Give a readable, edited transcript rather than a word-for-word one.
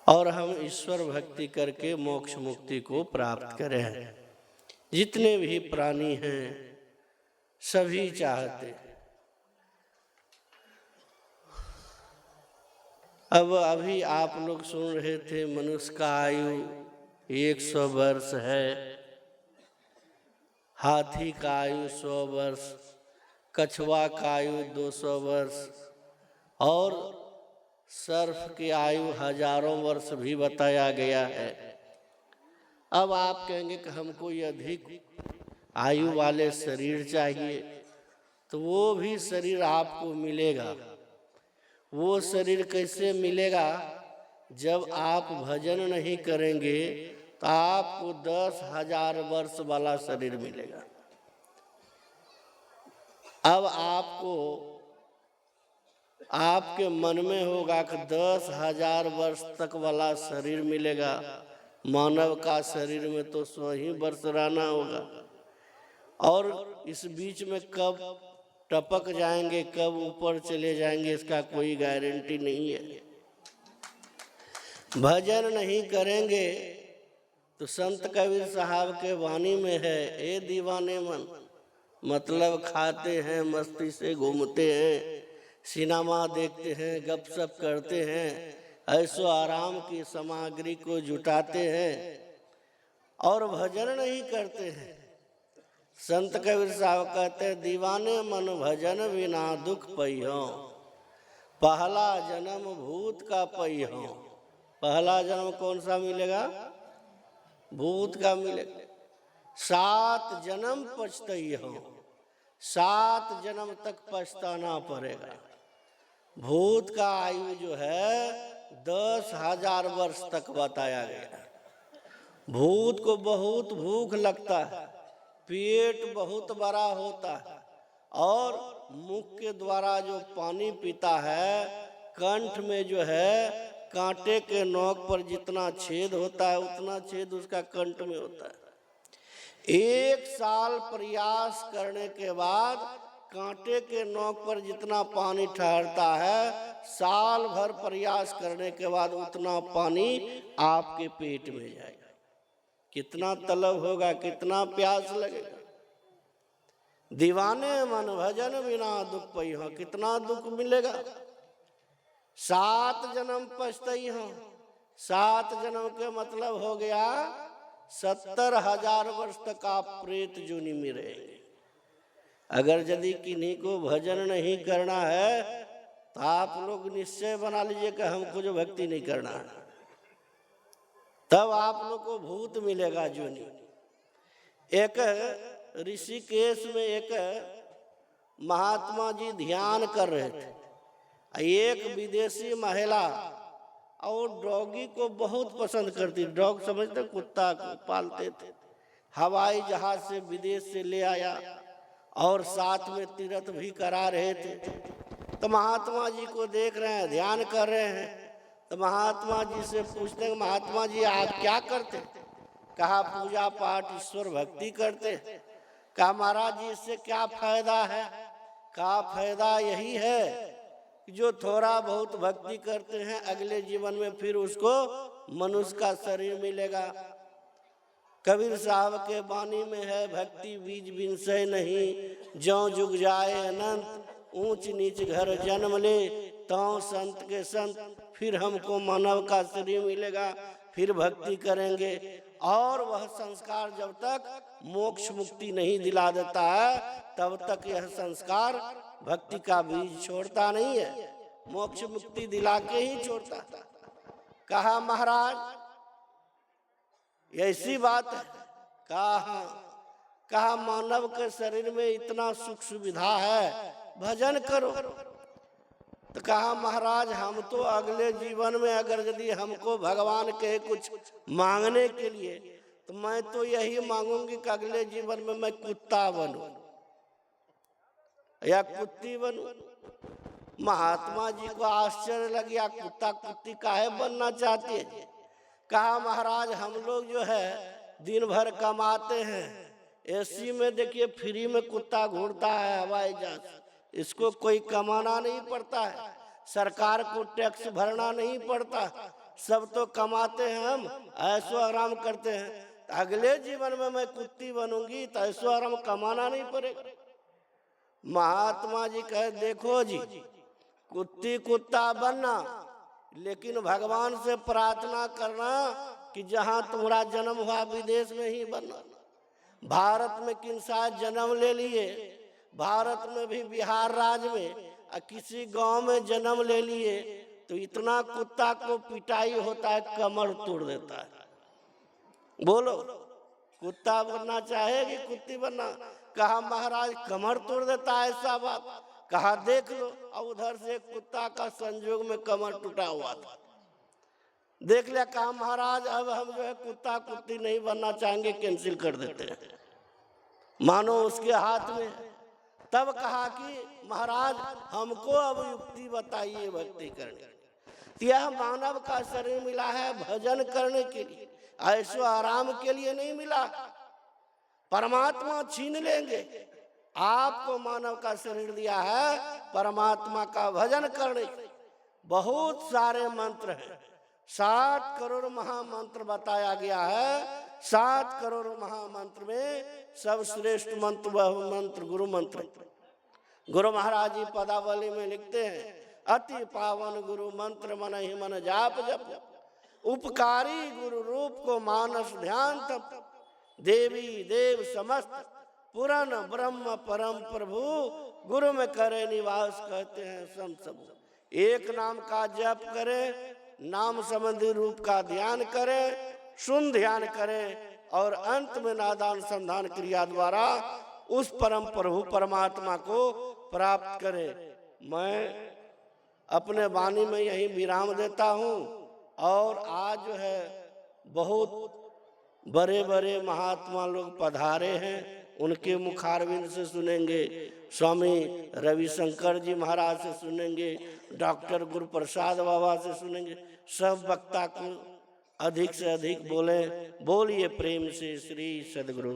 और हम ईश्वर भक्ति करके मोक्ष मुक्ति को प्राप्त करें। जितने भी प्राणी हैं सभी चाहते। अब अभी आप लोग सुन रहे थे मनुष्य का आयु 100 वर्ष है, हाथी का आयु 100 वर्ष, कछुआ का आयु 200 वर्ष और सर्प की आयु हजारों वर्ष भी बताया गया है। अब आप कहेंगे कि हमको ये अधिक आयु वाले शरीर चाहिए, तो वो भी शरीर आपको मिलेगा। वो शरीर कैसे मिलेगा? जब आप भजन नहीं करेंगे तो आपको 10,000 वर्ष वाला शरीर मिलेगा। अब आपको आपके मन में होगा कि 10,000 वर्ष तक वाला शरीर मिलेगा। मानव का शरीर में तो 100 ही वर्ष रहना होगा और इस बीच में कब टपक जाएंगे, कब ऊपर चले जाएंगे, इसका कोई गारंटी नहीं है। भजन नहीं करेंगे तो संत कबीर साहब के वाणी में है, ए दीवाने मन, मतलब खाते हैं, मस्ती से घूमते हैं, सिनेमा देखते हैं, गपशप करते हैं, ऐसो आराम की सामग्री को जुटाते हैं और भजन नहीं करते हैं। संत कबीर साहब कहते हैं, दीवाने मन भजन बिना दुख पहियो, पहला जन्म भूत का पहियो। पहला जन्म कौन सा मिलेगा? भूत का मिलेगा। 7 जन्म पछतइहो, 7 जन्म तक पछताना पड़ेगा। भूत का आयु जो है 10,000 वर्ष तक बताया गया। भूत को बहुत भूख लगता है, पेट बहुत बड़ा होता है और मुख के द्वारा जो पानी पीता है, कंठ में जो है कांटे के नोक पर जितना छेद होता है उतना छेद उसका कंठ में होता है। 1 साल प्रयास करने के बाद कांटे के नोक पर जितना पानी ठहरता है, साल भर प्रयास करने के बाद उतना पानी आपके पेट में जाएगा। कितना तलब होगा, कितना प्यास लगेगा। दीवाने मन भजन बिना दुख पहियो, कितना दुख मिलेगा। 7 जन्म पछतइहो, 7 जन्म के मतलब हो गया 70,000 वर्ष तक आप प्रेत जोनि में रहेंगे। अगर यदि किन्हीं को भजन नहीं करना है तो आप लोग निश्चय बना लीजिए कि हमको जो भक्ति नहीं करना है, तब आप लोग को भूत मिलेगा जोनि। एक ऋषिकेश में एक महात्मा जी ध्यान कर रहे थे। एक विदेशी महिला और डॉगी को बहुत पसंद करती। डॉग समझते, कुत्ता को पालते थे। हवाई जहाज से विदेश से ले आया और साथ में तीर्थ भी करा रहे थे। तो महात्मा जी को देख रहे हैं, ध्यान कर रहे हैं। तो महात्मा जी से पूछते हैं, महात्मा जी आप क्या करते? कहा पूजा पाठ ईश्वर भक्ति करते। कहा महाराज जी इससे क्या फायदा है? कहा फायदा यही है कि जो थोड़ा बहुत भक्ति करते हैं अगले जीवन में फिर उसको मनुष्य का शरीर मिलेगा। कबीर साहब के वाणी में है, भक्ति बीज बिनसै नहीं, ज्यों जुग जाए अनंत, ऊंच नीच घर जन्म ले, तो संत के संत, फिर हमको मानव का शरीर मिलेगा, फिर भक्ति करेंगे। और वह संस्कार जब तक मोक्ष मुक्ति नहीं दिला देता है तब तक यह संस्कार भक्ति का बीज छोड़ता नहीं है, मोक्ष मुक्ति दिला के ही छोड़ता। कहा महाराज ऐसी बात है? कहा मानव के शरीर में इतना सुख सुविधा है, भजन करो। तो कहा महाराज हम तो अगले जीवन में अगर यदि हमको भगवान के कुछ मांगने के लिए, तो मैं तो यही मांगूंगी कि अगले जीवन में मैं कुत्ता बनूं या कुत्ती बनूं। महात्मा जी को आश्चर्य लग गया, कुत्ता कुत्ती काहे बनना चाहती है? कहा महाराज हम लोग जो है दिन भर कमाते हैं, एसी में देखिए फ्री में कुत्ता घूरता है, हवाई जहाज, इसको कोई कमाना नहीं पड़ता है, सरकार को टैक्स भरना नहीं पड़ता, सब तो कमाते हैं, हम ऐशो आराम करते हैं, तो अगले जीवन में मैं कुत्ती बनूंगी तो ऐशो आराम कमाना नहीं पड़ेगा। महात्मा जी कहे देखो जी, कुत्ती कुत्ता बनना, लेकिन भगवान से प्रार्थना करना कि जहां तुम्हारा जन्म हुआ विदेश में ही बनना। भारत में किन शायद जन्म ले लिए, भारत में भी बिहार राज्य में किसी गांव में जन्म ले लिए, तो इतना कुत्ता को पिटाई होता है, कमर तोड़ देता है। बोलो कुत्ता बनना चाहे कि कुत्ती बनना? कहा महाराज कमर तोड़ देता है, ऐसा बात? कहा देख लो, और उधर से एक कुत्ता का संजोग में कमर टूटा हुआ था, देख लिया। कहा महाराज अब हम जो है कुत्ता कुत्ती नहीं बनना चाहेंगे, कैंसिल कर देते हैं, मानो उसके हाथ में। तब कहा कि महाराज हमको अब युक्ति बताइए भक्ति करने। यह मानव का शरीर मिला है भजन करने के लिए, ऐशो आराम के लिए नहीं मिला। परमात्मा छीन लेंगे, आपको मानव का शरीर दिया है परमात्मा का भजन करने। बहुत सारे मंत्र हैं, 7 करोड़ महामंत्र बताया गया है। 7 करोड़ महामंत्र में सब श्रेष्ठ मंत्र वह मंत्र गुरु मंत्र। गुरु महाराज जी पदावली में लिखते हैं, अति पावन गुरु मंत्र मन ही मन जाप जप, उपकारी गुरु रूप को मानस ध्यान तप, देवी देव समस्त पुराण ब्रह्म परम प्रभु, गुरु में करे निवास कहते हैं सब। एक नाम का जप करें, नाम संबंधी रूप का ध्यान करें, सुन ध्यान करें, और अंत में नादान संधान क्रिया द्वारा उस परम प्रभु परमात्मा को प्राप्त करें। मैं अपने वाणी में यही विराम देता हूँ। और आज जो है बहुत बड़े बड़े महात्मा लोग पधारे हैं, उनके मुखारविंद से सुनेंगे। स्वामी रविशंकर जी महाराज से सुनेंगे, डॉक्टर गुरुप्रसाद बाबा से सुनेंगे। सब वक्ता को अधिक से अधिक बोले। बोलिए प्रेम से श्री सद्गुरु।